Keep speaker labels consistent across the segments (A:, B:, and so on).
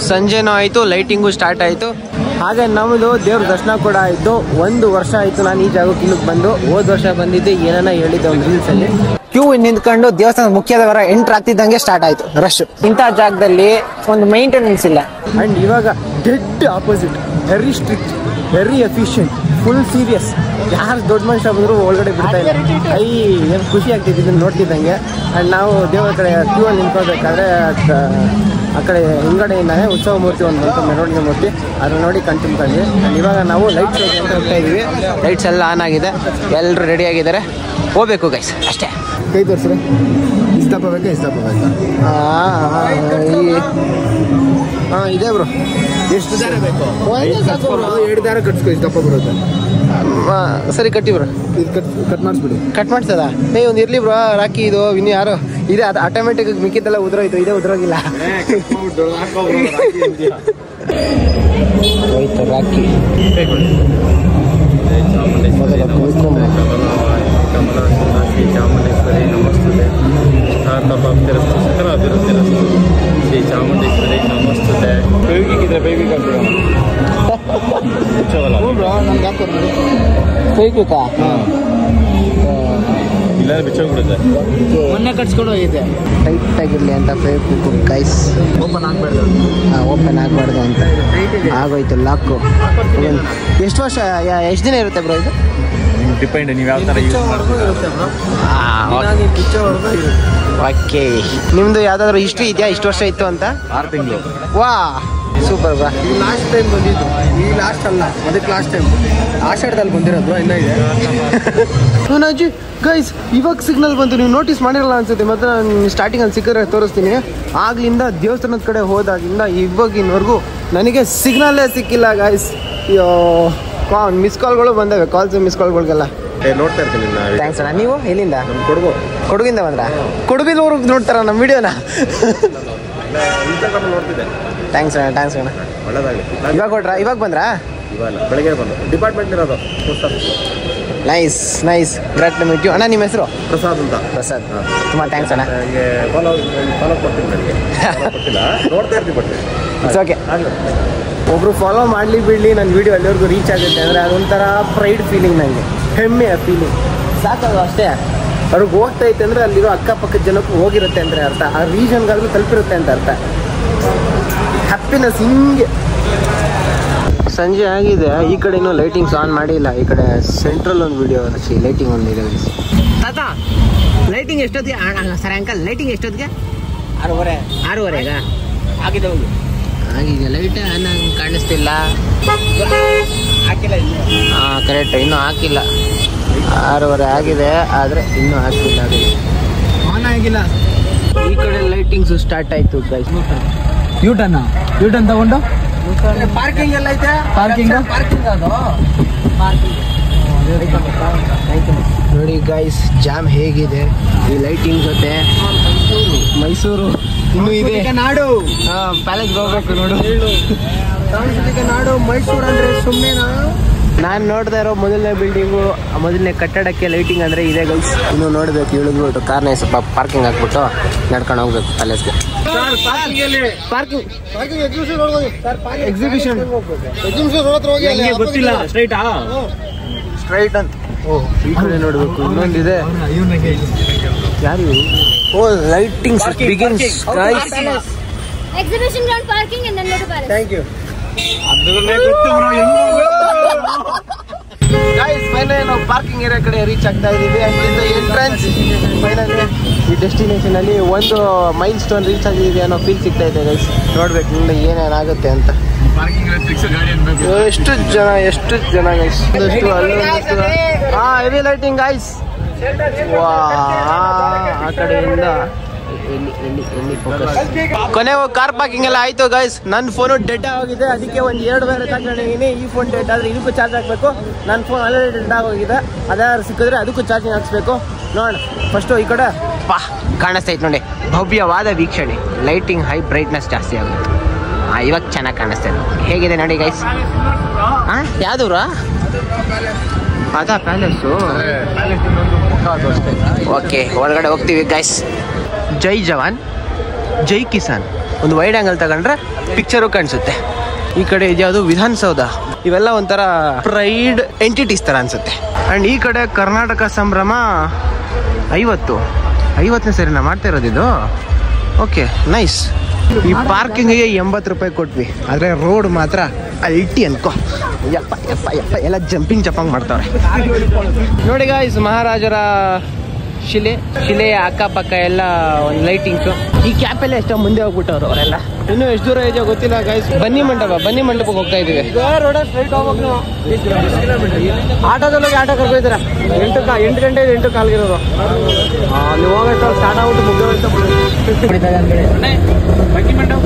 A: ಸಂಜೆನೂ ಆಯಿತು, lighting start ಆಯಿತು. ಹಾಗೆ ನಮ್ಮದು ದೇವ್ರ ದರ್ಶನ ಕೂಡ ಆಯಿತು. 1 ವರ್ಷ ಆಯಿತು ನಾನು ಈ ಜಾಗಕ್ಕೆ ಇಲ್ಲಿಗೆ ಬಂದು. ಹೋದ ವರ್ಷ ಬಂದಿದ್ದೆ, ಏನಾನ ಹೇಳಿದ್ದೆ ಒಂದು ರೀಲ್ಸಲ್ಲಿ. ಕ್ಯೂ ನಿಂತ್ಕೊಂಡು ದೇವಸ್ಥಾನದ ಮುಖ್ಯ ದ್ವಾರ ಎಂಟ್ರ್ ಆಗ್ತಿದ್ದಂಗೆ ಸ್ಟಾರ್ಟ್ ಆಯಿತು ರಶ್. ಇಂಥ ಜಾಗದಲ್ಲಿ ಒಂದು ಮೇಂಟೆನೆನ್ಸ್ ಇಲ್ಲ. ಆ್ಯಂಡ್ ಇವಾಗ dead opposite, very strict, very efficient, full serious. ಯಾರು ದೊಡ್ಡ ಮನುಷ್ಯ ಬಂದರೂ ಒಳಗಡೆ ಬಿಡ್ತಾ ಇಲ್ಲ. ಏನು ಖುಷಿ ಆಗ್ತಿತ್ತು ಇದನ್ನು ನೋಡ್ತಿದ್ದಂಗೆ. ಆ್ಯಂಡ್ ನಾವು ದೇವರ ಕಡೆ ಕ್ಯೂ ಅಲ್ಲಿ ನಿಂತ್ಕೋಬೇಕಾದ್ರೆ ಆ ಕಡೆ ಹಿಂಗಡೆಯಿಂದಾನೆ ಉತ್ಸವ ಮೂರ್ತಿ ಒಂದು ಬಂತು, ಮೆರವಣಿಗೆ ಮೂರ್ತಿ. ಅದನ್ನು ನೋಡಿ ಕಣ್ತುಂಬ್ಕೊಂಡ್ವಿ. ಆ್ಯಂಡ್ ಇವಾಗ ನಾವು ಲೈಟ್ ಶೋ ಅಂತ ಹೋಗ್ತಾ ಇದ್ದೀವಿ. ಲೈಟ್ಸ್ ಎಲ್ಲ ಆನ್ ಆಗಿದೆ, ಎಲ್ಲರೂ ರೆಡಿ ಆಗಿದ್ದಾರೆ. ಹೋಗ್ಬೇಕು ಗೈಸ್, ಅಷ್ಟೇ. ಕೈ ತೋರಿಸ್ರಿ. ಇಷ್ಟಪ್ಪ ಬೇಕಾ, ಇಷ್ಟಪ್ಪ ಬೇಕಾ? ಹಾಂ ಇದೆ ಬ್ರೋ. ಎಷ್ಟು ದಾರ ಬೇಕು? 2 ದಾರ ಕಟ್ಸ್ಕೊ, ಇಷ್ಟಪ್ಪ ಬರುತ್ತೆ. ಸರಿ ಕಟ್ಟಿ ಬ್ರೋ. ಇದು ಕಟ್ ಮಾಡಿಸ್ಬಿಡಿ. ಕಟ್ ಮಾಡ್ಸದ? ಒಂದು ಇರಲಿ ಬ್ರೋ. ರಾಕಿ ಇದು ಇನ್ನು ಯಾರು ಇದೆ, ಅದು ಆಟೋಮೆಟಿಕ್ ಮಿಕ್ಕಿದ್ದೆಲ್ಲ ಉದ್ರೋಯ್ತು, ಇದೇ ಉದ್ರೋಗಿಲ್ಲ. ಹೋಯ್ತು ರಾಕಿ.
B: ಚಾಮುಂಡೇಶ್ವರಿ ನಮಸ್ತುತೆ. ಸಕಲ ಅಭಿವೃದ್ಧಿರಸ್ತು. ಶ್ರೀ ಚಾಮುಂಡೇಶ್ವರಿ ನಮಸ್ತುತೆ. ಬೇವಿಗಿದ್ರೆ ಬೇವಿಗೆ
A: ಬೇಯ್ಬೇಕಾ?
B: ಇಲ್ಲ ಬಿಚ್ಚೋಗ್ಬಿಡುತ್ತೆ.
A: ಮೊನ್ನೆ ಕಟ್ಸ್ಕೊಂಡು ಹೋಗಿದೆ. ಟೈಟ್ ಆಗಿರಲಿ ಅಂತ ಫೇಸ್ಬುಕ್ ಗೈಸ್.
B: ಓಪನ್ ಆಗಬಾರ್ದು.
A: ಓಪನ್ ಆಗಬಾರ್ದು ಅಂತ ಆಗೋಯ್ತು ಲಾಕು. ಎಷ್ಟು ವರ್ಷ, ಎಷ್ಟು ದಿನ ಇರುತ್ತೆ ಬ್ರೋ ಇದು?
B: ಡಿಪೆಂಡ್, ನೀವು ಯಾವ ಥರ ಯೂಸ್ ಮಾಡ್ತೀರಾ.
A: ಓಕೆ. ನಿಮ್ಮದು ಯಾವುದಾದ್ರೂ ಹಿಸ್ಟ್ರಿ ಇದೆಯಾ? ಇಷ್ಟು ವರ್ಷ ಇತ್ತು ಅಂತ?
B: 6 ತಿಂಗಳು.
A: ವಾ ಸೂಪರ್ ಬ್ರಾ.
C: ಈ ಲಾಸ್ಟ್ ಟೈಮ್ ಬಂದಿದ್ದು, ಈ ಲಾಸ್ಟ್ ಅಲ್ಲ, ಅದಕ್ಕೆ ಲಾಸ್ಟ್ ಟೈಮ್ ಆಷಾಢದಲ್ಲಿ ಬಂದಿರೋದು. ಇನ್ನೂ ಇದೆ
A: ಅಜ್ಜಿ ಗೈಸ್. ಇವಾಗ ಸಿಗ್ನಲ್ ಬಂತು, ನೀವು ನೋಟಿಸ್ ಮಾಡಿರಲ್ಲ ಅನ್ಸುತ್ತೆ. ಮತ್ತೆ ನಾನು ಸ್ಟಾರ್ಟಿಂಗಲ್ಲಿ ಸಿಕ್ಕಿದ್ರೆ ತೋರಿಸ್ತೀನಿ. ಆಗ್ಲಿಂದ ದೇವಸ್ಥಾನದ ಕಡೆ ಹೋದಾಗಿಂದ ಇವಾಗಿನವರೆಗೂ ನನಗೆ ಸಿಗ್ನಲ್ಲೇ ಸಿಕ್ಕಿಲ್ಲ ಗೈಸ್. ಅಯ್ಯೋ, ಮಿಸ್ ಕಾಲ್ಗಳು ಬಂದವೆ, ಕಾಲ್ಸ್ ಮಿಸ್ ಕಾಲ್ಗಳಿಗೆಲ್ಲ
B: ನೋಡ್ತಾ ಇರ್ತೀನಿ.
A: ಥ್ಯಾಂಕ್ಸ್ ಅಣ್ಣ. ನೀವು ಎಲ್ಲಿಂದ? ಕೊಡಗಿಂದ ಬಂದ್ರಾ? ಕೊಡಗಿನವ್ರಿಗೆ ನೋಡ್ತಾರ ನಮ್ಮ ವಿಡಿಯೋನ?
B: ನೋಡ್ತಿದ್ದೆ.
A: ಥ್ಯಾಂಕ್ಸ್ ಅಣ್ಣ, ಥ್ಯಾಂಕ್ಸ್ ಅಣ್ಣ.
B: ಒಳ್ಳೆದಾಗಲಿ.
A: ಇವಾಗ ಕೊಟ್ರಾ? ಇವಾಗ ಬಂದ್ರಾ?
B: ಇವಾಗ ಬೆಳಗ್ಗೆ ಬಂದು ಡಿಪಾರ್ಟ್ಮೆಂಟ್ ಇರೋದು.
A: Nice nice, great to meet you. ಅಣ್ಣ ನಿಮ್ಮ ಹೆಸರು?
B: ಪ್ರಸಾದ್ ಅಂತ.
A: ಪ್ರಸಾದ್, ತುಂಬ ಥ್ಯಾಂಕ್ಸ್ ಅಣ್ಣ.
B: ನನಗೆ ಫಾಲೋ ಕೊಡ್ತೀನಿ. ನನಗೆ ಕೊಟ್ಟಿಲ್ಲ, ನೋಡ್ತಾ ಇರ್ತೀನಿ. But
A: it's okay. ಒಬ್ರು ಫಾಲೋ ಮಾಡಲಿ ಬಿಡಲಿ, ನನ್ನ ವೀಡಿಯೋ ಅಲ್ಲಿವರೆಗೂ ರೀಚ್ ಆಗುತ್ತೆ ಅಂದರೆ ಅದೊಂಥರ ಪ್ರೈಡ್ ಫೀಲಿಂಗ್, ನನಗೆ ಹೆಮ್ಮೆಯ ಫೀಲಿಂಗ್. ಸಾಕದು ಅಷ್ಟೇ. ಅವ್ರಿಗೆ ಹೋಗ್ತೈತೆ ಅಂದರೆ ಅಲ್ಲಿರೋ ಅಕ್ಕಪಕ್ಕದ ಜನಕ್ಕೂ ಹೋಗಿರುತ್ತೆ ಅಂದರೆ ಅರ್ಥ, ಆ ರೀಜನ್ಗಾದ್ರೂ ತಲುಪಿರುತ್ತೆ ಅಂತ ಅರ್ಥ. ಹ್ಯಾಪಿನೆಸ್ ಹಿಂಗೆ. ಸಂಜೆ ಆಗಿದೆ, ಈ ಕಡೆ ಇನ್ನೂ ಲೈಟಿಂಗ್ಸ್ ಆನ್ ಮಾಡಿಲ್ಲ. ಈ ಕಡೆ ಸೆಂಟ್ರಲ್ ಒಂದು ವಿಡಿಯೋ ಲೈಟಿಂಗ್ ಒಂದಿದೆ. ತಾತ ಲೈಟಿಂಗ್ ಎಷ್ಟೊತ್ತಿಗೆ ಸರ್ ಅಂಕಲ್? ಲೈಟಿಂಗ್ ಎಷ್ಟೊತ್ತಿಗೆ? 6:30 ಆಗಿದೆ. ಹೋಗಿ ಆಗಿದೆ. ಲೈಟ್ ನಂಗೆ ಕಾಣಿಸ್ತಿಲ್ಲ. ಹಾಕಿಲ್ಲ. ಹಾಂ ಕರೆಕ್ಟ್, ಇನ್ನೂ ಹಾಕಿಲ್ಲ. 6:30 ಆಗಿದೆ, ಆದರೆ ಇನ್ನೂ ಹಾಕಿಲ್ಲ.
C: ಆನ್ ಆಗಿಲ್ಲ.
A: ಈ ಕಡೆ ಲೈಟಿಂಗ್ಸು ಸ್ಟಾರ್ಟ್ ಆಯಿತು ಗೈಸ್.
C: ಯೂಟರ್ನ್ ತಗೊಂಡು
A: ಪಾರ್ಕಿಂಗ್ ಎಲ್ಲ ಐತೆ.
C: ಪಾರ್ಕಿಂಗ್
A: ಅದು ನೋಡಿ ಗೈಸ್, ಜಾಮ್ ಹೇಗಿದೆ ಈ ಲೈಟಿಂಗ್ ಜೊತೆ. ಮೈಸೂರು ಇನ್ನೂ ಇದೆ.
C: ನಾಡು.
A: ಪ್ಯಾಲೇಸ್ಗೆ ಹೋಗ್ಬೇಕು ನೋಡು.
C: ಸಾಂಸ್ಕೃತಿಕ ನಾಡು ಮೈಸೂರು ಅಂದರೆ ಸುಮ್ಮನೆನಾ?
A: ನಾನು ನೋಡ್ತಾ ಇರೋ ಮೊದಲನೇ ಬಿಲ್ಡಿಂಗು, ಮೊದಲನೇ ಕಟ್ಟಡಕ್ಕೆ ಲೈಟಿಂಗ್ ಅಂದರೆ ಇದೆ ಗೈಸ್. ಇನ್ನೂ ನೋಡಬೇಕು, ಇಳಿದ್ಬಿಟ್ಟು ಕಾರ್ನ ಸ್ವಲ್ಪ ಪಾರ್ಕಿಂಗ್ ಹಾಕ್ಬಿಟ್ಟು ನಡ್ಕೊಂಡು ಹೋಗ್ಬೇಕು ಪ್ಯಾಲೇಸ್ಗೆ. ಎಕ್ಸಿಬಿಷನ್
B: ಗೊತ್ತಿಲ್ಲ.
A: ಸ್ಟ್ರೈಟ್ ಅಂತ. ಓಹ್, ಈ ಕಡೆ ನೋಡಬೇಕು. ಇನ್ನೊಂದಿದೆ. ಯಾರು? Oh, lightings begins guys.
D: Exhibition ground parking and then go to palace.
A: Thank you. Guys, finally ನಾವು ಪಾರ್ಕಿಂಗ್ ಏರಿಯಾ ಕಡೆ ರೀಚ್ ಆಗ್ತಾ ಇದ್ದೀವಿ. ಎಂಟ್ರೆನ್ಸ್ ಫೈನಲಿ ಈ ಡೆಸ್ಟಿನೇಷನ್ ಅಲ್ಲಿ ಒಂದು ಮೈಲ್ ಸ್ಟೋನ್ ರೀಚ್ ಆಗಿದ್ದೀವಿ ಅನ್ನೋ ಫೀಲ್ ಸಿಗ್ತಾ ಇದೆ ಗೈಸ್. ನೋಡ್ಬೇಕು ಮುಂದೆ ಏನೇನಾಗುತ್ತೆ ಅಂತ. ಎಷ್ಟು ಜನ ಗೈಸ್. Heavy lighting guys. ವಾ, ಆ ಕಡೆಯಿಂದ ಕೊನೆಗೂ ಕಾರ್ ಪಾರ್ಕಿಂಗ್ ಎಲ್ಲ ಆಯ್ತು ಗೈಸ್. ನನ್ನ ಫೋನು ಡೆಡ್ ಆಗೋಗಿದೆ, ಅದಕ್ಕೆ ಒಂದು 2 ಬೇರೆ ತಗೊಂಡಿದ್ದೀನಿ. ಈ ಫೋನ್ ಡೆಡ್ ಆದರೆ ಇದಕ್ಕೂ ಚಾರ್ಜ್ ಹಾಕಬೇಕು. ನನ್ನ ಫೋನ್ ಆಲ್ರೆಡಿ ಡೆಡ್ ಆಗೋಗಿದೆ, ಅದಾದ್ರು ಸಿಕ್ಕಿದ್ರೆ ಅದಕ್ಕೂ ಚಾರ್ಜಿಂಗ್ ಹಾಕ್ಸ್ಬೇಕು. ನೋಡ ಫಸ್ಟು ಈ ಕಡೆ ಪಾ ಕಾಣಿಸ್ತೈತೆ ನೋಡಿ, ಭವ್ಯವಾದ ವೀಕ್ಷಣೆ. ಲೈಟಿಂಗ್ ಹೈ ಬ್ರೈಟ್ನೆಸ್ ಜಾಸ್ತಿ ಆಗುತ್ತೆ. ಇವಾಗ ಚೆನ್ನಾಗಿ ಕಾಣಿಸ್ತಾ ಇದೆ. ಹೇಗಿದೆ ನೋಡಿ ಗೈಸ್. ಯಾವ್ದೂರ ಅದಾ ಪ್ಯಾಲೇಸು? ಓಕೆ, ಒಳಗಡೆ ಹೋಗ್ತೀವಿ ಗೈಸ್. ಜೈ ಜವಾನ್. ಜೈ ಕಿಸಾನ್. ಒಂದು ವೈಡ್ ಆ್ಯಂಗಲ್ ತಗೊಂಡ್ರೆ ಪಿಕ್ಚರು ಕಾಣಿಸುತ್ತೆ. ಈ ಕಡೆ ಇದ್ಯಾವುದು ವಿಧಾನಸೌಧ. ಇವೆಲ್ಲ ಒಂಥರ ಪ್ರೈಡ್ ಎಂಟಿಟೀಸ್ ಥರ ಅನಿಸುತ್ತೆ. ಆ್ಯಂಡ್ ಈ ಕಡೆ ಕರ್ನಾಟಕ ಸಂಭ್ರಮ 50ನೇ ಸರಿ ನಾವು ಮಾಡ್ತಾ ಇರೋದಿದು. Okay, nice. ಈ ಪಾರ್ಕಿಂಗಿಗೆ 80 ರೂಪಾಯಿ ಕೊಟ್ವಿ, ಆದರೆ ರೋಡ್ ಮಾತ್ರ 80 ಅನ್ಕೋ. ಯಪ್ಪ ಯಪ್ಪ ಯಪ್ಪ ಎಲ್ಲ ಜಂಪಿಂಗ್ ಮಾಡ್ತಾವ್ರೆ ನೋಡಿ ಗಾಯ್ಸ್. ಮಹಾರಾಜರ ಶಿಲೆಯ ಅಕ್ಕಪಕ್ಕ ಎಲ್ಲ ಒಂದು ಲೈಟಿಂಗ್ಸು. ಈ ಕ್ಯಾಪೆಲ್ಲ ಎಷ್ಟೋ ಮುಂದೆ ಹೋಗ್ಬಿಟ್ಟವ್ರು ಅವರೆಲ್ಲ. ಇನ್ನೂ ಎಷ್ಟು ದೂರ ಇದೆಯೋ ಗೊತ್ತಿಲ್ಲ ಗಾಯ್ಸ್. ಬನ್ನಿ ಮಂಟಪಕ್ಕೆ ಹೋಗ್ತಾ ಇದೀವಿ. ಆಟೋದಲ್ಲೋಗಿ ಆಟೋ ಕರ್ಕೊಯ್ತಾರ. 8 ಗಂಟೆ 8 ಕಾಲ್ಗಿರೋದು. ನೀವು ಹೋಗೋಷ್ಟು ಸ್ಟಾರ್ಟ್ ಆಗ್ಬಿಟ್ಟು ಮುಗ್ದೋಯ್ತು. ಬನ್ನಿ ಮಂಟಪ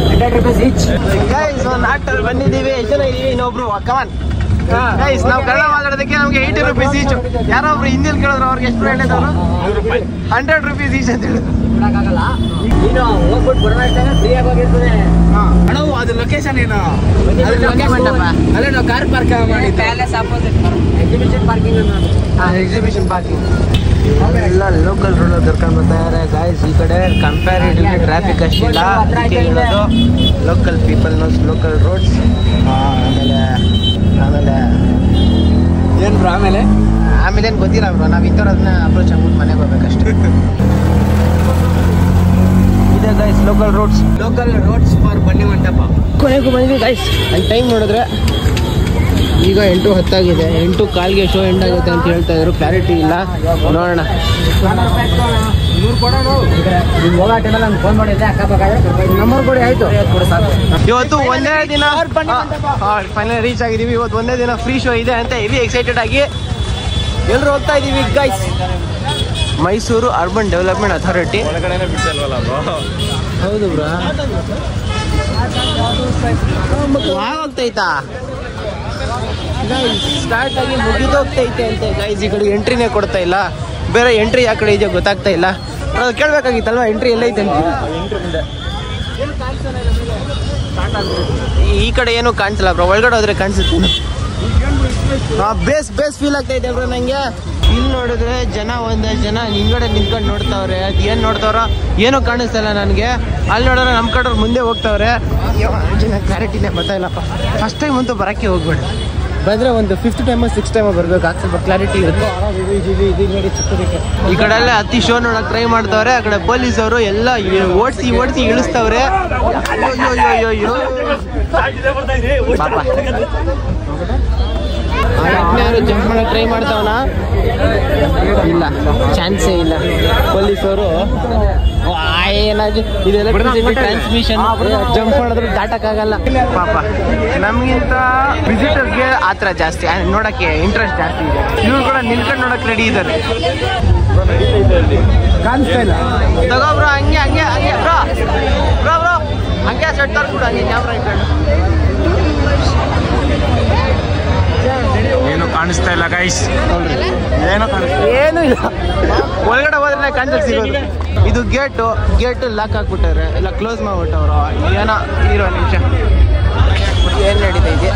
A: 100 ರೂಪೀಸ್ ಈಚ್. ಗೈಸ್ ಒಂದು ಆಟೋಲ್ಲಿ ಬಂದಿದ್ದೀವಿ. ಎಷ್ಟು ಜನ ಇದೀವಿ? ಇನ್ನೊಬ್ರು ಕಮಾನ್ ಗೈಸ್. ನಾವು ಕನ್ನಡ ಮಾತಾಡೋದಕ್ಕೆ ನಮಗೆ 80 ರೂಪೀಸ್ ಈಚು. ಯಾರೋ ಒಬ್ರು ಹಿಂದಿಲ್ ಕೇಳಿದ್ರು. ಅವ್ರಿಗೆ ಎಷ್ಟು ರೇಟ್ ಅವರು? 100 ರೂಪೀಸ್ ಈಚ್ ಅಂತ ಹೇಳಿದ್ರು.
C: ಅದು ಲೊಕೇಶನ್ ಏನು?
A: ಅಲ್ಲೇ ನಾವು ಕಾರ್ ಪಾರ್ಕ್ ಮಾಡಿದ್ದೆ. ಎಕ್ಸಿಬಿಷನ್ ಪಾರ್ಕಿಂಗ್ ಎಲ್ಲ ಲೋಕಲ್ ರೋಡ್ ಕರ್ಕೊಂಡು ಬರ್ತಾರೆ ಗಾಯ್ಸ್. ಈ ಕಡೆ ಕಂಪ್ಯಾರಿಟಿವ್ಲಿ ಟ್ರಾಫಿಕ್ ಅಷ್ಟಿಲ್ಲ. ಅದಕ್ಕೆ ಹೇಳೋದು local people knows local roads. ಆಮೇಲೆ
C: ಏನು ಬ್ರೋ? ಆಮೇಲೆ
A: ಏನು ಗೊತ್ತಿಲ್ಲ ಬ್ರೋ. ನಾವು ಇಂಥವ್ರದನ್ನ ಅಪ್ರೋಚ್ ಆಗ್ಬಿಟ್ಟು ಮನೆಗೆ ಹೋಗ್ಬೇಕಷ್ಟೇ. ಇದೆ ಗೈಸ್ ಲೋಕಲ್ ರೋಡ್ಸ್ ಫಾರ್ ಬನ್ನಿ ಮಂಟಪ. ಕೊನೆಗೂ ಬಂದಿದ್ವಿ ಗೈಸ್. ಅಲ್ಲಿ ಟೈಮ್ ನೋಡಿದ್ರೆ ಈಗ 8:10 ಆಗಿದೆ. 8:15ಗೆ ಶೋ ಎಂಡ್ ಆಗುತ್ತೆ ಅಂತ ಹೇಳ್ತಾ ಇದ್ರು. ಕ್ಲಾರಿಟಿ ಇಲ್ಲ, ನೋಡೋಣ. ನಂಬರ್ ಕೊಡಿ. ಆಯ್ತು, ಇವತ್ತು ಒಂದೇ ದಿನ ಫೈನಲ್ ರೀಚ್ ಆಗಿದೀವಿ. ಇವತ್ತು ಒಂದೇ ದಿನ ಫ್ರೀ ಶೋ ಇದೆ ಅಂತ ಹೆವಿ ಎಕ್ಸೈಟೆಡ್ ಆಗಿ ಎಲ್ಲರೂ ಹೋಗ್ತಾ ಇದೀವಿ guys. Mysuru urban development authority. ಹೌದು ಬ್ರಾ, ಹೋಗ್ತೈತಾ ಸ್ಟಾರ್ಟ್ ಆಗಿ ಮುಗಿದೋಗ್ತೈತೆ ಅಂತೆ ಗೈಸ್. ಈ ಕಡೆ ಎಂಟ್ರಿನೇ ಕೊಡ್ತಾ ಇಲ್ಲ. ಬೇರೆ ಎಂಟ್ರಿ ಯಾವ ಕಡೆ ಇದೆಯೋ ಗೊತ್ತಾಗ್ತಾ ಇಲ್ಲ. ಅದು ಕೇಳಬೇಕಾಗಿತ್ತಲ್ವ ಎಂಟ್ರಿ ಎಲ್ಲೈತೆ ಅಂತ. ಈ ಕಡೆ ಏನೂ ಕಾಣಿಸಲ್ಲ ಬ್ರೋ. ಒಳಗಡೆ ಹೋದ್ರೆ ಕಾಣಿಸುತ್ತೆ. ಬೇಸ್ ಫೀಲ್ ಆಗ್ತಾ ಇದೆ ಬ್ರೋ ನಂಗೆ. ಇಲ್ಲಿ ನೋಡಿದ್ರೆ ಜನ ಒಂದಷ್ಟು ಜನ ಹಿಂದ್ಗಡೆ ನಿಂತ್ಕೊಂಡು ನೋಡ್ತಾವ್ರೆ. ಅದು ಏನು ನೋಡ್ತಾವ್ರೋ ಏನೂ ಕಾಣಿಸ್ತಲ್ಲ ನನಗೆ. ಅಲ್ಲಿ ನೋಡಿದ್ರೆ ನಮ್ಮ ಕಡೆ ಮುಂದೆ ಹೋಗ್ತಾವ್ರೆ. ಕ್ಲಾರಿಟಿನೇ ಬರ್ತಾ ಇಲ್ಲಪ್ಪ. ಫಸ್ಟ್ ಟೈಮ್ ಅಂತೂ ಬರೋಕ್ಕೆ ಹೋಗ್ಬೇಡ. ಬಂದರೆ ಒಂದು 5th ಟೈಮೋ 6th ಟೈಮೋ ಬರ್ಬೇಕು. ಸ್ವಲ್ಪ ಕ್ಲಾರಿಟಿ ಇರುತ್ತೆ. ಈ ಕಡೆ ಎಲ್ಲ ಹತ್ತಿ ಶೋ ನೋಡೋಕೆ ಟ್ರೈ ಮಾಡ್ತಾವ್ರೆ. ಆ ಕಡೆ ಪೊಲೀಸವರು ಎಲ್ಲ ಓಡಿಸಿ ಇಳಿಸ್ತವ್ರೆ. ಪಾಪ ಯಾರು ಜಂಪ್ ಮಾಡಕ್ಕೆ ಟ್ರೈ ಮಾಡ್ತಾವನ? ಇಲ್ಲ, ಚಾನ್ಸೇ ಇಲ್ಲ. ಪೊಲೀಸವರು ಏನಾದ್ರು ಇದು ಎಲೆಕ್ಟ್ರಿಸಿಟಿ ಟ್ರಾನ್ಸ್ಮಿಷನ್ ಜಂಪ್ ಮಾಡಿದ್ರು ದಾಟಕ್ಕಾಗಲ್ಲ. ಪಾಪ ನಮ್ಗಿಂತ ವಿಸಿಟರ್ಸ್ಗೆ ಆ ಥರ ಜಾಸ್ತಿ ನೋಡಕ್ಕೆ ಇಂಟ್ರೆಸ್ಟ್ ಜಾಸ್ತಿ ಇದೆ. ಇವ್ರು ಕೂಡ ನಿಲ್ಕೊಂಡು ನೋಡಕ್ ರೆಡಿ ಇದ್ದಾರೆ.
C: ಕಾಣಿಸ್ತಾ ಇಲ್ಲ.
A: ತಗೋಬ್ರೋ ಹಂಗೆ ಬ್ರೋ ಹಂಗೆ ಸೆಟ್ಟಾರ್ ಕೂಡ ಹಂಗೆ ಕ್ಯಾಮ್ರಾ ಇಟ್ಕೊಂಡು.
B: ಏನು ಕಾಣಿಸ್ತಾ ಇಲ್ಲ ಗೈಸ್.
A: ಏನು ಇಲ್ಲ. ಒಳಗಡೆ ಹೋದ್ರೆ ಕಾಣಿಸಕ್ ಸಿಗೋದು. ಇದು ಗೇಟ್ ಲಾಕ್ ಹಾಕ್ಬಿಟ್ಟಾರೆ, ಎಲ್ಲ ಕ್ಲೋಸ್ ಮಾಡ್ಬಿಟ್ಟವ್ರು. ಏನೋ ಇರೋ ನಿಮಿಷ ಏನು ನಡೀತೈತಿ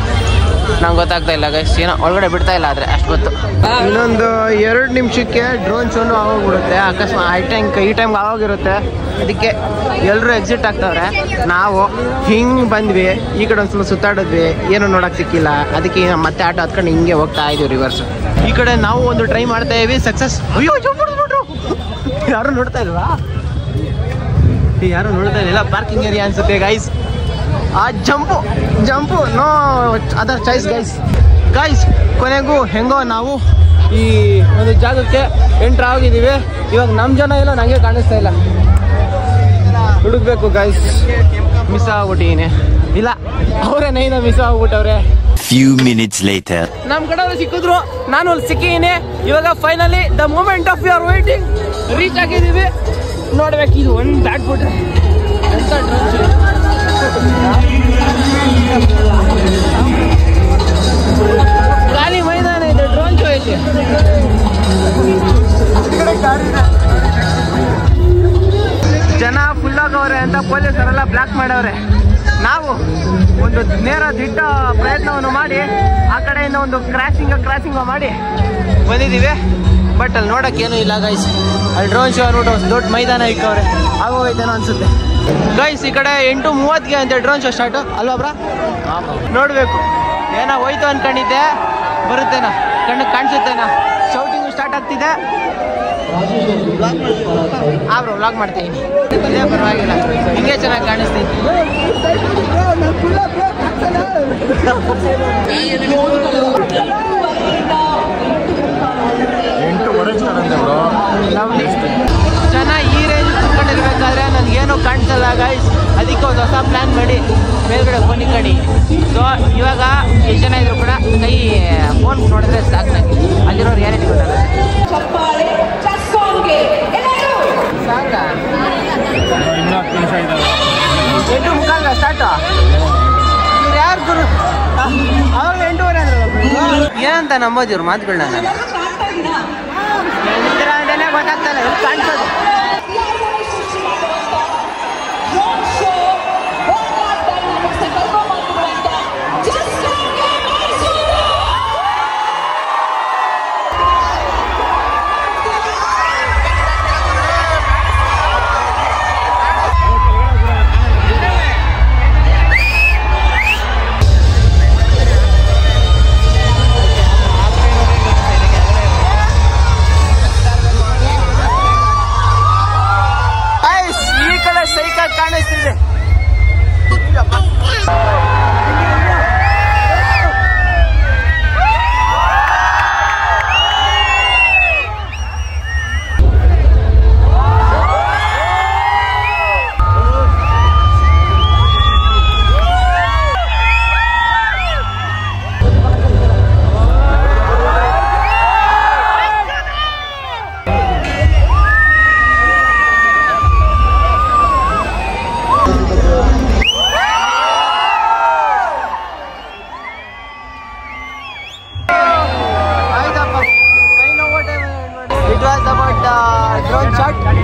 A: ನಂಗೆ ಗೊತ್ತಾಗ್ತಾ ಇಲ್ಲ ಗೈಸ್. ಏನೋ ಒಳಗಡೆ ಬಿಡ್ತಾ ಇಲ್ಲ. ಆದರೆ ಅಷ್ಟು ಗೊತ್ತು. ಇನ್ನೊಂದು 2 ನಿಮಿಷಕ್ಕೆ ಡ್ರೋನ್ ಶೋನು ಆಗೋಗ್ಬಿಡುತ್ತೆ. ಅಕಸ್ಮಾತ್ ಈ ಟೈಮ್ಗೆ ಆಗೋಗಿರುತ್ತೆ. ಅದಕ್ಕೆ ಎಲ್ಲರೂ ಎಕ್ಸಿಟ್ ಆಗ್ತಾವ್ರೆ. ನಾವು ಹಿಂಗೆ ಬಂದ್ವಿ. ಈ ಕಡೆ ಒಂದ್ಸಲ ಸುತ್ತಾಡಿದ್ವಿ, ಏನೂ ನೋಡೋಕೆ ಸಿಕ್ಕಿಲ್ಲ. ಅದಕ್ಕೆ ಮತ್ತೆ ಆಟೋ ಹತ್ಕೊಂಡು ಹಿಂಗೆ ಹೋಗ್ತಾ ಇದೀವಿ ರಿವರ್ಸ್. ಈ ಕಡೆ ನಾವು ಒಂದು ಟ್ರೈ ಮಾಡ್ತಾ ಇದೀವಿ, ಸಕ್ಸಸ್. ಅಯ್ಯೋ ಬಿಟ್ಬಿಟ್ರು. ಯಾರು ನೋಡ್ತಾ ಇಲ್ವಾ? ಯಾರು ನೋಡ್ತಾ ಇಲ್ಲ. ಪಾರ್ಕಿಂಗ್ ಏರಿಯಾ ಅನ್ಸುತ್ತೆ ಗೈಸ್. ಆ jump no other choice guys. ಕೊನೆಗೂ ಹೆಂಗೋ ನಾವು ಈ ಒಂದು ಜಾಗಕ್ಕೆ ಎಂಟ್ರ್ ಆಗಿದ್ದೀವಿ. ಇವಾಗ ನಮ್ಮ ಜನ ಇಲ್ಲ, ನನಗೆ ಕಾಣಿಸ್ತಾ ಇಲ್ಲ. ಹುಡುಕ್ಬೇಕು ಗೈಸ್. ಮಿಸ್ ಆಗ್ಬಿಟ್ಟಿನಿ. ಇಲ್ಲ, ಅವರೇ ನೈನ ಮಿಸ್ ಆಗ್ಬಿಟ್ಟವ್ರೆ.
E: Few minutes later.
A: ನಮ್ಮ ಕಡೆ ಸಿಕ್ಕಿದ್ರು, ನಾನು ಅಲ್ಲಿ ಸಿಕ್ಕಿದ್ದೀನಿ. ಇವಾಗ finally the moment of your waiting reach ಆಗಿದ್ದೀವಿ. ನೋಡ್ಬೇಕು, ಇದು ಒಂದು ದಾಟ್ಬಿಟ್ರೆ ಎಂತ ಖಾಲಿ ಮೈದಾನ ಇದೆ. ಡ್ರೋನ್ ಶೋ ಐತೆ. ಜನ ಫುಲ್ ಆಗವ್ರೆ ಅಂತ ಪೊಲೀಸರೆಲ್ಲ ಬ್ಲಾಕ್ ಮಾಡವ್ರೆ. ನಾವು ಒಂದು ನೇರ ದಿಟ್ಟ ಪ್ರಯತ್ನವನ್ನು ಮಾಡಿ ಆ ಕಡೆಯಿಂದ ಒಂದು ಕ್ರಾಸಿಂಗ್ ಮಾಡಿ ಬಂದಿದ್ದೀವಿ. ಬಟ್ ಅಲ್ಲಿ ನೋಡಕ್ಕೆ ಏನೂ ಇಲ್ಲ ಗೈಸ್. ಅಲ್ಲಿ ಡ್ರೋನ್ ಶೋ ಅಂದ್ಬಿಟ್ಟು ದೊಡ್ಡ ಮೈದಾನ ಇಕ್ಕವ್ರೆ, ಆಗೋಯ್ತೇನೋ ಅನ್ಸುತ್ತೆ ಗೈಸ್. ಈ ಕಡೆ 8:30ಗೆ ಅಂತ ಡ್ರೋನ್ ಶೋ ಸ್ಟಾರ್ಟ್ ಅಲ್ವಾ ಬ್ರಾ? ನೋಡ್ಬೇಕು, ಏನೋ ಹೋಯ್ತು ಅನ್ಕೊಂಡಿದ್ದೆ, ಬರುತ್ತೇನಾ ಕಣ್ಣು ಕಾಣಿಸುತ್ತೇನಾ. ಶೌಟಿಂಗು ಸ್ಟಾರ್ಟ್ ಆಗ್ತಿದೆ. ಬ್ರೋ ವ್ಲಾಗ್ ಮಾಡ್ತೀನಿ, ಇದೇ ಪರವಾಗಿಲ್ಲ, ಹಿಂಗೆ ಚೆನ್ನಾಗಿ ಕಾಣಿಸ್ತೀನಿ. ಜನ ಈ ರೇಂಜ್ ಕುತ್ಕೊಂಡಿರ್ಬೇಕಾದ್ರೆ ನನಗೇನು ಕಾಣಿಸಲ್ಲ ಗೈಸ್. ಅದಕ್ಕೆ ಒಂದು ಹೊಸ ಪ್ಲ್ಯಾನ್ ಮಾಡಿ ಮೇಲ್ಗಡೆ ಫೋನ್ ಇಕ್ಕಡಿ. ಸೊ ಇವಾಗ ಎಷ್ಟು ಜನ ಇದ್ರು ಕೂಡ ಕೈ ಫೋನ್ ನೋಡಿದ್ರೆ ಸಾಕು, ನನಗೆ ಅಲ್ಲಿರೋ ರಿಯಾಲಿಟಿ ಗೊತ್ತಾಗುತ್ತೆ. ಸಾಕಾ 8:45 ಸ್ಟಾರ್ಟು. ಇವ್ರು ಯಾರು ಗುರು? ಅವಾಗ 8:30 ಅಂದ್ರಲ್ಲ. ಏನಂತ ನಂಬೋದು ಇವ್ರು ಮಾತುಗಳನ್ನ? ನಾನು ಅಂತಾನೆ ಗೊತ್ತಾಗ್ತಲ್ಲ, ಇವ್ರು ಕಾಣಿಸೋದು. ಕಾಣಿಸ್ತಿದೆ.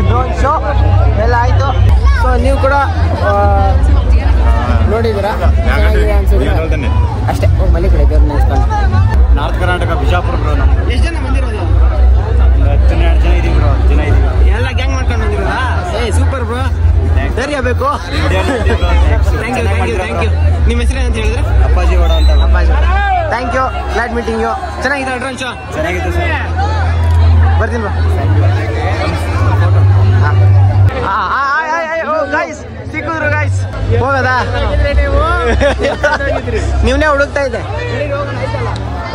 A: ಡ್ರೋನ್ ಶೋ ಎಲ್ಲ ಆಯಿತು. ಸೊ ನೀವು ಕೂಡ ನೋಡಿದ್ದೀರಾ, ಅಷ್ಟೇ. ಹೋಗಿ ಮನೆ ಕಡೆ ಬೇರೆ ನೆನೆಸ್ಕೊಂಡು.
B: North Karnataka Bijapur bro. ನಮ್ದು
A: ಎಷ್ಟು ಜನ ಬಂದಿರೋದು?
B: 12 ಜನ ಇದೀವಿ ಬ್ರೋ. 10 ಜನ ಇದೀವಿ.
A: ಎಲ್ಲ ಗ್ಯಾಂಗ್ ಮಾಡ್ಕೊಂಡು ಬಂದಿರೋದಾ? ಸೂಪರ್ ಬ್ರೋ, ಧೈರ್ಯ ಬೇಕು. Thank you. ನಿಮ್ಮ ಹೆಸರು ಅಂತ ಹೇಳಿದ್ರೆ?
B: ಅಪ್ಪಾಜಿ ವಡ ಅಂತ.
A: Appaji. Thank you, glad meeting you. ಚೆನ್ನಾಗಿದೆ ಡ್ರೋನ್ ಶೋ?
B: ಚೆನ್ನಾಗಿತ್ತು ಸರ್.
A: ಬರ್ತೀನಿ ಬ್ರೋ. ಗೈಸ್ ಸಿಕ್ಕಿದ್ರು ಗೈಸ್, ಹೋಗದಾ? ನೀವೇ ಹುಡುಕ್ತಾ ಇದ್ದೆ.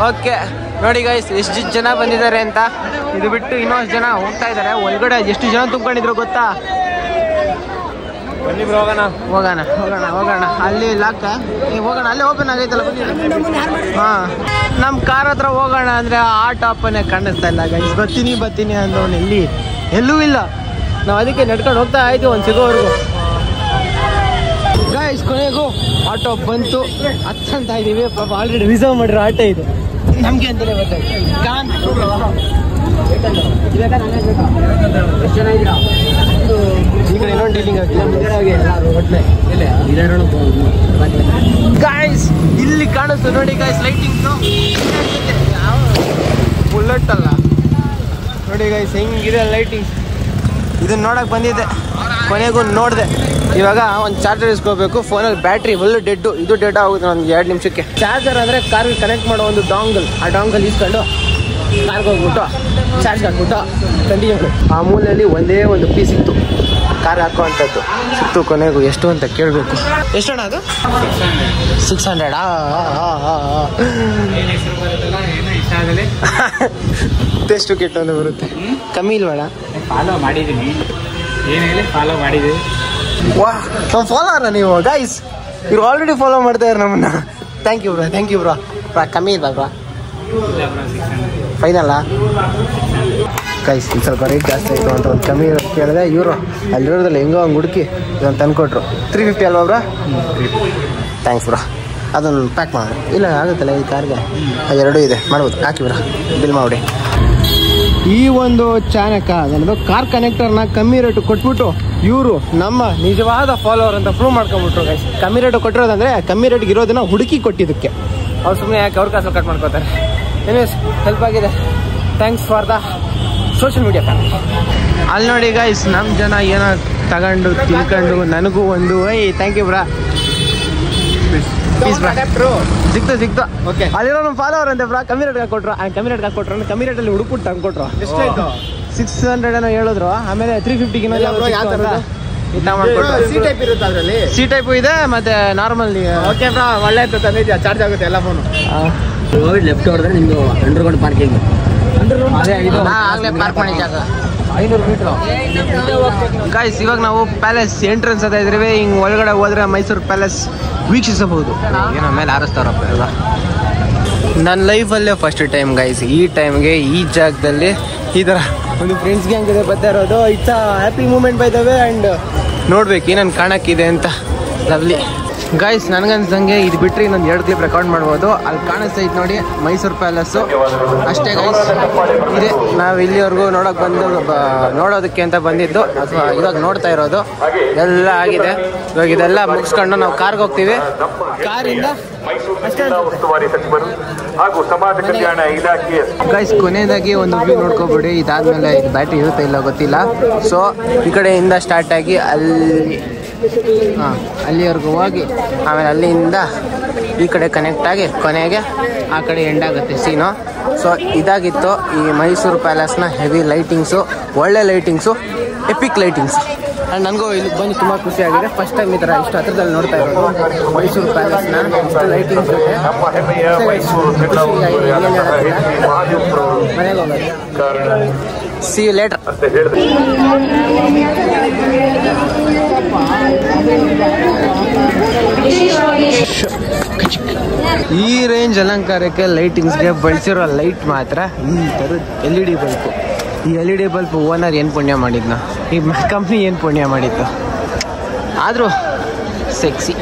A: ಓಕೆ ನೋಡಿ ಗೈಸ್, ಎಷ್ಟು ಜನ ಬಂದಿದ್ದಾರೆ ಅಂತ. ಇದು ಬಿಟ್ಟು ಇನ್ನೊಂದು ಜನ ಹೋಗ್ತಾ ಇದ್ದಾರೆ ಒಳಗಡೆ. ಎಷ್ಟು ಜನ ತುಂಬ್ಕೊಂಡಿದ್ರು ಗೊತ್ತಾ?
B: ಬನ್ನಿ ಬ್ರೋ, ಹೋಗೋಣ.
A: ಅಲ್ಲಿ ಲಾಕ್ ಹೋಗೋಣ, ಅಲ್ಲೇ ಓಪನ್ ಆಗೈತಲ್ಲ. ಹಾಂ, ನಮ್ಮ ಕಾರ್ ಹತ್ರ ಹೋಗೋಣ ಅಂದರೆ ಆ ಟಾಪನ್ನೇ ಕಾಣಿಸ್ತಾ ಇಲ್ಲ ಗೈಸ್. ಬರ್ತೀನಿ ಅಂದವನು ಎಲ್ಲೂ ಇಲ್ಲ. ನಾವು ಅದಕ್ಕೆ ನಡ್ಕೊಂಡು ಹೋಗ್ತಾ ಇದ್ದೀವಿ ಒಂದು ಸಿಗೋವರೆಗೂ. ಗೈಸ್ ಕೊನೆಗೂ ಆಟೋ ಬಂತು, ಹತ್ತಂತ ಇದ್ದೀವಿ. ಪಾಪ ಆಲ್ರೆಡಿ ರಿಸರ್ವ್ ಮಾಡಿರೋ ಆಟೋ ಇದು ನಮಗೆ ಅಂತಲೇ ಗೊತ್ತಾಯ್ತು. ಎಷ್ಟು ಜನ ಇದ್ದೀರಾ? ಈ ಕಡೆ ಇನ್ನೊಂದು ಡೀಲಿಂಗ್ ಗೈಸ್, ಇಲ್ಲಿ ಕಾಣಿಸ್ತು ನೋಡಿ ಗೈಸ್ ಲೈಟಿಂಗ್ಸು. ಬುಲೆಟ್ ಅಲ್ಲ ನೋಡಿ ಗೈಸ್, ಹೆಂಗಿದೆ ಲೈಟಿಂಗ್ಸ್. ಇದನ್ನ ನೋಡಕ್ ಬಂದಿದ್ದೆ, ಕೊನೆಗೂ ನೋಡಿದೆ. ಇವಾಗ ಒಂದು ಚಾರ್ಜರ್ ಇಸ್ಕೋಬೇಕು. ಫೋನಲ್ಲಿ ಬ್ಯಾಟ್ರಿ ಫುಲ್ ಡೆಡ್ಡು. ಇದು ಡೆಡ್ ಆಗುತ್ತೆ ಒಂದು 2 ನಿಮಿಷಕ್ಕೆ. ಚಾರ್ಜರ್ ಅಂದರೆ ಕಾರ್ಗೆ ಕನೆಕ್ಟ್ ಮಾಡೋ ಒಂದು ಡಾಂಗಲ್. ಆ ಡಾಂಗಲ್ ಇಸ್ಕೊಂಡು ಕಾರ್ಗೆ ಹೋಗ್ಬಿಟ್ಟು ಚಾರ್ಜ್ ಹಾಕ್ಬಿಟ್ಟು ಕಂಟಿನ್ಯೂ. ಆ ಮೂಲೆಯಲ್ಲಿ ಒಂದೇ ಒಂದು ಪೀಸ್ ಇತ್ತು ಕಾರ್ ಹಾಕುವಂಥದ್ದು. ಸಿಕ್ತು ಕೊನೆಗೂ. ಎಷ್ಟು ಅಂತ ಕೇಳಬೇಕು. ಎಷ್ಟಣ್ಣ ಅದು? 600. ಟೆಸ್ಟ್ ಕಿಟ್ ಒಂದು ಬರುತ್ತೆ, ಕಮ್ಮಿ ಇಲ್ವಣ?
B: ಫಾಲೋ ಮಾಡಿದ್ದೀನಿ, ಫಾಲೋ ಮಾಡಿದ್ದೀವಿ.
A: ವಾ, ನಾವು ಫಾಲೋ ಅಲ್ಲ ನೀವು ಗೈಸ್. ಇವ್ರು ಆಲ್ರೆಡಿ ಫಾಲೋ ಮಾಡ್ತಾ ಇದ್ದಾರೆ ನಮ್ಮನ್ನ. Thank you bro. ಕಮ್ಮಿ ಇಲ್ಲ ಬ್ರೋ, ಫೈನಲ್ಲ ಗೈಸ್. ಒಂದು ಸ್ವಲ್ಪ ರೇಟ್ ಜಾಸ್ತಿ ಆಯಿತು ಅಂತ ಒಂದು ಕಮ್ಮಿ ಕೇಳಿದೆ. ಇವರು ಅಲ್ಲಿರೋದ್ರಲ್ಲಿ ಹೆಂಗೋ ಹಂಗೆ ಹುಡುಕಿ ಇದೊಂದು ತಂದುಕೊಟ್ರು. 350 ಅಲ್ವಾ ಬ್ರೋ? Thanks bro. ಅದನ್ನು ಪ್ಯಾಕ್ ಮಾಡೋಣ. ಇಲ್ಲ ಆಗುತ್ತಲ್ಲ ಈ ಕಾರ್ಗೆ, ಎರಡೂ ಇದೆ, ಮಾಡ್ಬೋದು. ಹಾಕಿ ಬ್ರೋ, ಬಿಲ್ ಮಾಡಿ. ಈ ಒಂದು ಚಾನಕ ಅದನ್ನು ಕಾರ್ ಕನೆಕ್ಟರ್ನ ಕಮ್ಮಿ ರೇಟು ಕೊಟ್ಬಿಟ್ಟು ಇವರು ನಮ್ಮ ನಿಜವಾದ ಫಾಲೋವರ್ ಅಂತ ಪ್ರೂವ್ ಮಾಡ್ಕೊಂಡ್ಬಿಟ್ರು ಗೈಸ್. ಕಮ್ಮಿ ರೇಟು ಕೊಟ್ಟಿರೋದಂದರೆ ಕಮ್ಮಿ ರೇಟ್ಗೆ ಇರೋದನ್ನ ಹುಡುಕಿ ಕೊಟ್ಟಿದ್ದಕ್ಕೆ. ಅವ್ರು ಸುಮ್ಮನೆ ಯಾಕೆ ಅವ್ರ ಕಾಸಲ್ಲಿ ಕಟ್ ಮಾಡ್ಕೋತಾರೆ. ಏನಿಸ್ ಹೆಲ್ಪ್ ಆಗಿದೆ. Thanks for the
C: social media fan.
A: ಅಲ್ಲಿ ನೋಡಿ ಗೈಸ್ ನಮ್ಮ ಜನ ಏನೋ ತಗೊಂಡು ತಿನ್ಕೊಂಡು ನನಗೂ ಒಂದು ಥ್ಯಾಂಕ್ ಯು ಬ್ರಾ. ಸಿಕ್ತು
C: ಓಕೆ.
A: ಅಲ್ಲಿರೋ ನಮ್ಮ ಫಾಲೋವರ್ ಅಂತೆ ಬ್ರಾ. ಕಮ್ಮಿ ರೇಟ್ಗೆ ಕೊಟ್ರು ಕಮ್ಮಿ ರೇಟಲ್ಲಿ ಹುಡುಕ್ಬಿಟ್ಟು ತಂದು ಕೊಟ್ರು.
C: ಎಷ್ಟಾಯ್ತು?
A: 600 ಏನೋ ಹೇಳಿದ್ರು. ಆಮೇಲೆ 350
C: ಸಿ ಟೈಪ್ ಇರುತ್ತೆ ಅದರಲ್ಲಿ.
A: ಸಿ ಟೈಪ್ ಇದೆ ಮತ್ತೆ ನಾರ್ಮಲ್.
C: ಓಕೆ ಬ್ರಾ, ಒಳ್ಳೆ ಆಯ್ತು ತಂದಿದ್ಯಾ. ಚಾರ್ಜ್ ಆಗುತ್ತೆ ಎಲ್ಲ ಫೋನು.
B: ಲೆಫ್ಟ್ ಹೊಡೆದ್ರೆ ನಿಮ್ದು ಅಂಡರ್ಗ್ರೌಂಡ್ ಪಾರ್ಕಿಂಗ್.
A: ಆಗಲೇ ಪಾರ್ಕ್ ಮಾಡಿ ಜಾಗ
C: 500 ಮೀಟ್ರು.
A: ಗಾಯ್ಸ್ ಇವಾಗ ನಾವು ಪ್ಯಾಲೇಸ್ ಎಂಟ್ರೆನ್ಸ್ ಅದ ಇದ್ರಿ. ಹಿಂಗೆ ಒಳಗಡೆ ಹೋದ್ರೆ ಮೈಸೂರು ಪ್ಯಾಲೇಸ್ ವೀಕ್ಷಿಸಬಹುದು. ಏನೋ ಮೇಲೆ ಆರಿಸ್ತಾರಪ್ಪ ಎಲ್ಲ. ನನ್ನ ಲೈಫಲ್ಲೇ ಫಸ್ಟ್ ಟೈಮ್ ಗೈಸ್ ಈ ಟೈಮ್ಗೆ ಈ ಜಾಗದಲ್ಲಿ ಈ ಥರ ಒಂದು ಫ್ರೆಂಡ್ಸ್ ಗ್ಯಾಂಗ್ ಇದೆ ಬರ್ತಾ ಇರೋದು. It's happy moment by the way. And ನೋಡ್ಬೇಕು ಏನೇನು ಕಾಣಕ್ಕಿದೆ ಅಂತ. Lovely guys. ನನಗನ್ಸಂಗೆ ಇದು ಬಿಟ್ಟರೆ ಇನ್ನೊಂದು 2 ಕ್ಲಿಪ್ ರೆಕಾರ್ಡ್ ಮಾಡ್ಬೋದು. ಅಲ್ಲಿ ಕಾಣಿಸ್ತೈತೆ ನೋಡಿ ಮೈಸೂರು ಪ್ಯಾಲೇಸು. ಅಷ್ಟೇ ಗೈಸ್ ಇದೆ. ನಾವು ಇಲ್ಲಿವರೆಗೂ ನೋಡೋದಕ್ಕೆ ಅಂತ ಬಂದಿದ್ದು ಅಥವಾ ಇವಾಗ ನೋಡ್ತಾ ಇರೋದು ಎಲ್ಲ ಆಗಿದೆ. ಇವಾಗ ಇದೆಲ್ಲ ಮುಗಿಸ್ಕೊಂಡು ನಾವು ಕಾರ್ಗೆ ಹೋಗ್ತೀವಿ. ಕಾರಿಂದ ಗೈಸ್ ಕೊನೆಯದಾಗಿ ಒಂದು ವ್ಯೂ ನೋಡ್ಕೊಬಿಡಿ. ಇದಾದ್ಮೇಲೆ ಇದು ಬ್ಯಾಟ್ರಿ ಇರುತ್ತೆ ಇಲ್ಲ ಗೊತ್ತಿಲ್ಲ. ಸೊ ಈ ಕಡೆಯಿಂದ ಸ್ಟಾರ್ಟ್ ಆಗಿ ಅಲ್ಲಿವರೆಗೂ ಹೋಗಿ ಆಮೇಲೆ ಅಲ್ಲಿಂದ ಈ ಕಡೆ ಕನೆಕ್ಟ್ ಆಗಿ ಕೊನೆಗೆ ಆ ಕಡೆ ಎಂಡ್ ಆಗುತ್ತೆ ಸೀನು. ಸೊ ಇದಾಗಿತ್ತು ಈ ಮೈಸೂರು ಪ್ಯಾಲೇಸ್ನ ಹೆವಿ ಲೈಟಿಂಗ್ಸು, ಒಳ್ಳೆ ಲೈಟಿಂಗ್ಸು, ಎಪಿಕ್ ಲೈಟಿಂಗ್ಸ್. ಆ್ಯಂಡ್ ನನಗೂ ಇಲ್ಲಿ ಬಂದು ತುಂಬ ಖುಷಿಯಾಗಿದೆ. ಫಸ್ಟ್ ಟೈಮ್ ಈ ಥರ ಇಷ್ಟು ಹತ್ರದಲ್ಲಿ ನೋಡ್ತಾ ಇರೋದು ಮೈಸೂರು ಪ್ಯಾಲೇಸ್ನ. ಇಷ್ಟು ಲೈಟಿಂಗ್ಸ್ ಇದೆ. ಮನೆಗೆ ಹೋಗೋದು. See you later. ಈ ರೇಂಜ್ ಅಲಂಕಾರಕ್ಕೆ ಲೈಟಿಂಗ್ಸ್ಗೆ ಬಳಸಿರೋ ಲೈಟ್ ಮಾತ್ರ ಈ ಥರದ LED ಬಲ್ಪು. ಈ LED ಬಲ್ಪ್ ಓನರ್ ಏನು ಪುಣ್ಯ ಮಾಡಿದ್ನ, ಈ ಕಂಪ್ನಿ ಏನು ಪುಣ್ಯ ಮಾಡಿತ್ತು. ಆದರೂ ಸೆಕ್ಸಿ.